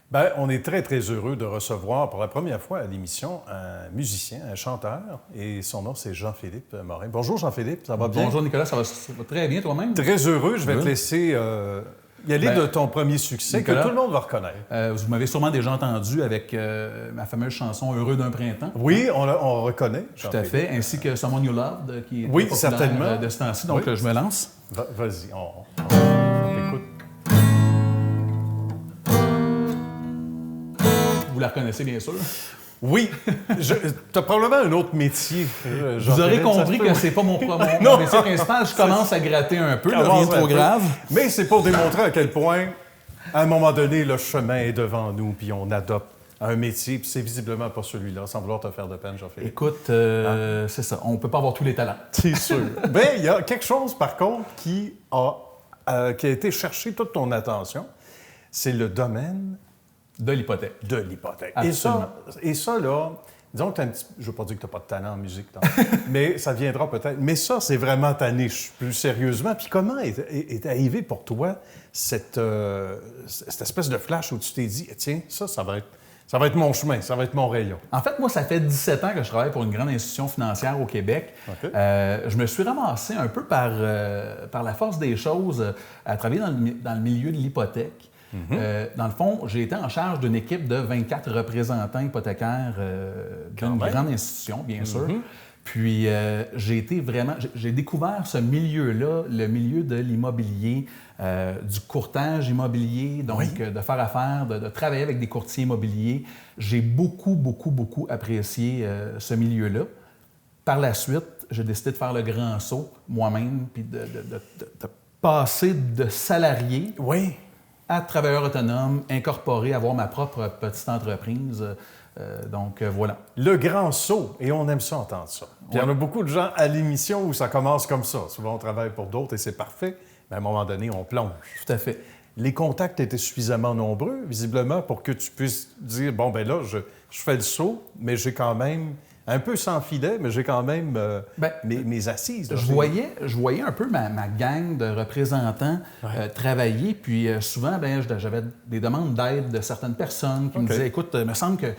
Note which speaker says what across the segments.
Speaker 1: Bien, on est très, très heureux de recevoir pour la première fois à l'émission un musicien, un chanteur, et son nom, c'est Jean-Philippe Morin. Bonjour Jean-Philippe, ça va bien?
Speaker 2: Bonjour Nicolas, ça va très bien toi-même?
Speaker 1: Très heureux, je vais te laisser y aller de ton premier succès
Speaker 2: Nicolas,
Speaker 1: que tout le monde va reconnaître.
Speaker 2: Vous m'avez sûrement déjà entendu avec ma fameuse chanson « Heureux d'un printemps ».
Speaker 1: Oui, on reconnaît.
Speaker 2: Tout à fait, ainsi que « Someone You Loved » qui est
Speaker 1: oui,
Speaker 2: très
Speaker 1: certainement.
Speaker 2: populaire de ce temps-ci, donc
Speaker 1: Oui.
Speaker 2: je me lance.
Speaker 1: Vas-y, on t'écoute.
Speaker 2: Vous la reconnaissez bien sûr.
Speaker 1: Oui, tu as probablement un autre métier.
Speaker 2: Vous aurez compris que c'est pas mon métier principal. Je commence à gratter un peu, rien de trop grave.
Speaker 1: Mais c'est pour démontrer à quel point, à un moment donné, le chemin est devant nous, puis on adopte un métier, puis c'est visiblement pas celui-là, sans vouloir te faire de peine, Jean-Philippe.
Speaker 2: Écoute, c'est ça, on peut pas avoir tous les talents.
Speaker 1: C'est sûr. Bien, il y a quelque chose, par contre, qui a été chercher toute ton attention, c'est le domaine
Speaker 2: de l'hypothèque.
Speaker 1: De l'hypothèque.
Speaker 2: Absolument.
Speaker 1: Et ça, là, disons que je ne veux pas dire que tu n'as pas de talent en musique, mais ça viendra peut-être. Mais ça, c'est vraiment ta niche, plus sérieusement. Puis comment est arrivé pour toi cette espèce de flash où tu t'es dit, tiens, ça va être mon chemin, ça va être mon rayon?
Speaker 2: En fait, moi, ça fait 17 ans que je travaille pour une grande institution financière au Québec.
Speaker 1: Okay.
Speaker 2: Je me suis ramassé un peu par la force des choses à travailler dans le milieu de l'hypothèque. Dans le fond, j'ai été en charge d'une équipe de 24 représentants hypothécaires d'une grande institution, bien sûr. Puis, j'ai découvert ce milieu-là, le milieu de l'immobilier, du courtage immobilier, donc de faire affaire, de travailler avec des courtiers immobiliers. J'ai beaucoup apprécié ce milieu-là. Par la suite, j'ai décidé de faire le grand saut moi-même, puis de passer de salarié à travailleur autonome, incorporé, avoir ma propre petite entreprise. Donc, voilà.
Speaker 1: Le grand saut, et on aime ça entendre ça. Puis il y en a beaucoup de gens à l'émission où ça commence comme ça. Souvent, on travaille pour d'autres et c'est parfait, mais à un moment donné, on plonge.
Speaker 2: Tout à fait.
Speaker 1: Les contacts étaient suffisamment nombreux, visiblement, pour que tu puisses dire, bon, ben là, je fais le saut, mais j'ai quand même, un peu sans filet, mais j'ai quand même mes assises. Là,
Speaker 2: je voyais un peu ma gang de représentants travailler, puis souvent, j'avais des demandes d'aide de certaines personnes qui me disaient, écoute, il me semble que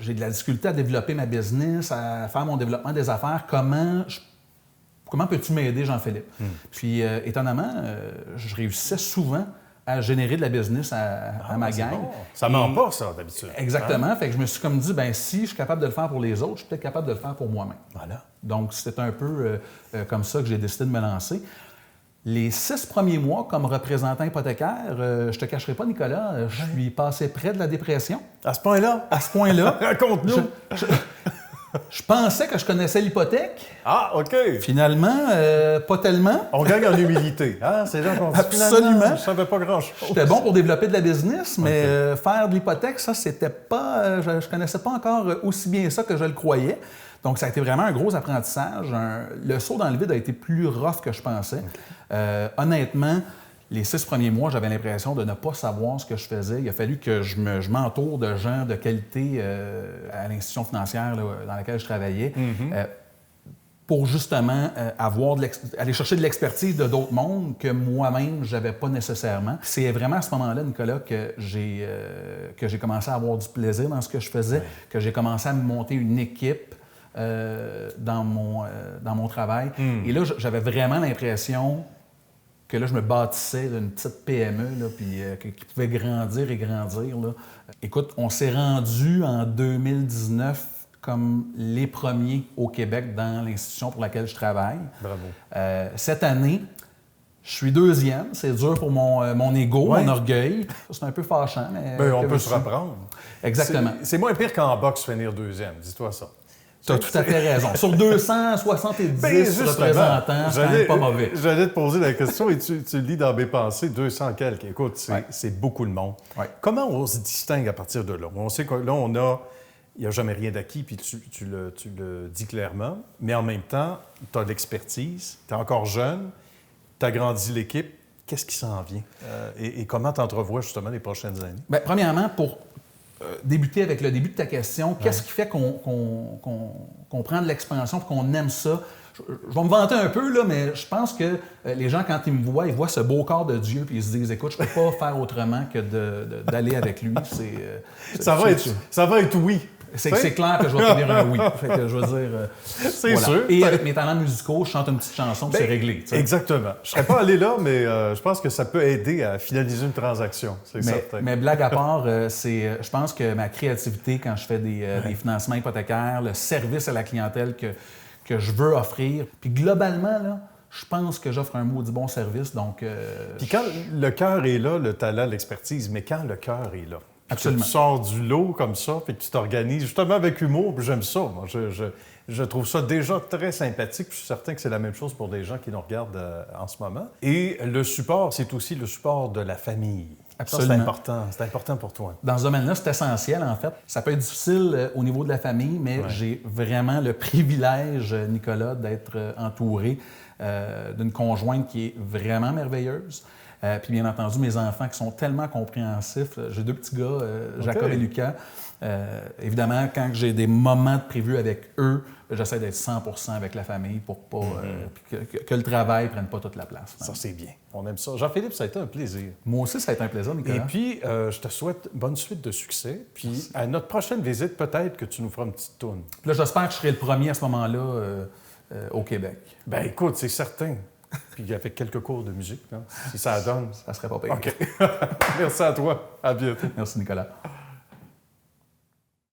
Speaker 2: j'ai de la difficulté à développer ma business, à faire mon développement des affaires. Comment peux-tu m'aider, Jean-Philippe? Puis, étonnamment, je réussissais souvent à générer de la business à ma gang.
Speaker 1: Bon. Ça ment pas, ça, d'habitude.
Speaker 2: Exactement. Hein? Fait que je me suis comme dit, si je suis capable de le faire pour les autres, je suis peut-être capable de le faire pour moi-même.
Speaker 1: Voilà.
Speaker 2: Donc, c'était un peu comme ça que j'ai décidé de me lancer. Les 6 premiers mois comme représentant hypothécaire, je te cacherai pas, Nicolas, je suis passé près de la dépression.
Speaker 1: À ce point-là?
Speaker 2: À ce point-là.
Speaker 1: Raconte-nous!
Speaker 2: Je pensais que je connaissais l'hypothèque.
Speaker 1: Ah, OK.
Speaker 2: Finalement, pas tellement.
Speaker 1: On gagne en humilité. Hein? C'est là qu'on dit,
Speaker 2: absolument.
Speaker 1: Je ne savais pas grand-chose.
Speaker 2: J'étais bon pour développer de la business, mais faire de l'hypothèque, ça, c'était pas... je connaissais pas encore aussi bien ça que je le croyais. Donc, ça a été vraiment un gros apprentissage. Le saut dans le vide a été plus rough que je pensais. Honnêtement, les 6 premiers mois, j'avais l'impression de ne pas savoir ce que je faisais. Il a fallu que je m'entoure de gens de qualité à l'institution financière là, dans laquelle je travaillais pour justement aller chercher de l'expertise de d'autres mondes que moi-même, je n'avais pas nécessairement. C'est vraiment à ce moment-là, Nicolas, que j'ai commencé à avoir du plaisir dans ce que je faisais, que j'ai commencé à me monter une équipe dans mon travail. Et là, j'avais vraiment l'impression que là, je me bâtissais d'une petite PME, là, puis qui pouvait grandir et grandir. Là. Écoute, on s'est rendu en 2019 comme les premiers au Québec dans l'institution pour laquelle je travaille.
Speaker 1: Bravo.
Speaker 2: Cette année, je suis 2e. C'est dur pour mon ego, mon orgueil. C'est un peu fâchant, mais...
Speaker 1: on peut se reprendre.
Speaker 2: Exactement.
Speaker 1: C'est moins pire qu'en boxe finir 2e, dis-toi ça.
Speaker 2: Tu as tout à fait raison. Sur 270 représentants, c'est quand même pas mauvais.
Speaker 1: J'allais te poser la question et tu lis dans mes pensées 200 quelques. Écoute, c'est beaucoup de monde.
Speaker 2: Ouais.
Speaker 1: Comment on se distingue à partir de là? On sait que là, il n'y a jamais rien d'acquis, puis tu le dis clairement, mais en même temps, tu as de l'expertise, tu es encore jeune, tu as grandi l'équipe. Qu'est-ce qui s'en vient? Et comment tu entrevois justement les prochaines années?
Speaker 2: Bien, premièrement, pour débuter avec le début de ta question, qu'est-ce qui fait qu'on prend de l'expansion et qu'on aime ça? je vais me vanter un peu, là, mais je pense que les gens, quand ils me voient, ils voient ce beau corps de Dieu, puis ils se disent, écoute, je ne peux pas faire autrement que d'aller avec lui.
Speaker 1: Ça va être oui.
Speaker 2: C'est clair que je vais te dire un oui. Fait que je veux dire.
Speaker 1: C'est
Speaker 2: voilà.
Speaker 1: sûr.
Speaker 2: Et avec mes talents musicaux, je chante une petite chanson, puis c'est réglé. T'sais.
Speaker 1: Exactement. Je ne serais pas allé là, mais je pense que ça peut aider à finaliser une transaction. C'est certain.
Speaker 2: Mais blague à part, je pense que ma créativité, quand je fais des financements hypothécaires, le service à la clientèle que je veux offrir, puis globalement, là, je pense que j'offre un maudit bon service. Donc,
Speaker 1: puis quand le cœur est là, le talent, l'expertise, mais quand le cœur est là,
Speaker 2: absolument.
Speaker 1: Que tu sors du lot comme ça, puis que tu t'organises justement avec humour, puis j'aime ça. Moi, je trouve ça déjà très sympathique. Puis je suis certain que c'est la même chose pour des gens qui nous regardent en ce moment. Et le support, c'est aussi le support de la famille.
Speaker 2: Absolument.
Speaker 1: C'est important. C'est important pour toi.
Speaker 2: Dans ce domaine-là, c'est essentiel, en fait. Ça peut être difficile au niveau de la famille, mais j'ai vraiment le privilège, Nicolas, d'être entouré d'une conjointe qui est vraiment merveilleuse. Puis bien entendu, mes enfants qui sont tellement compréhensifs. J'ai 2 petits gars, Jacob et Lucas. Évidemment, quand j'ai des moments de prévus avec eux, j'essaie d'être 100% avec la famille pour pas que le travail ne prenne pas toute la place.
Speaker 1: Ça, c'est bien. On aime ça. Jean-Philippe, ça a été un plaisir.
Speaker 2: Moi aussi, ça a été un plaisir, Nicolas.
Speaker 1: Et puis, je te souhaite bonne suite de succès. Puis, merci. À notre prochaine visite, peut-être que tu nous feras une petite tourne.
Speaker 2: Là, j'espère que je serai le premier à ce moment-là au Québec.
Speaker 1: Ben écoute, c'est certain. Puis avec quelques cours de musique, là, si ça donne.
Speaker 2: Ça serait pas pire.
Speaker 1: OK. Merci à toi. À bientôt.
Speaker 2: Merci, Nicolas.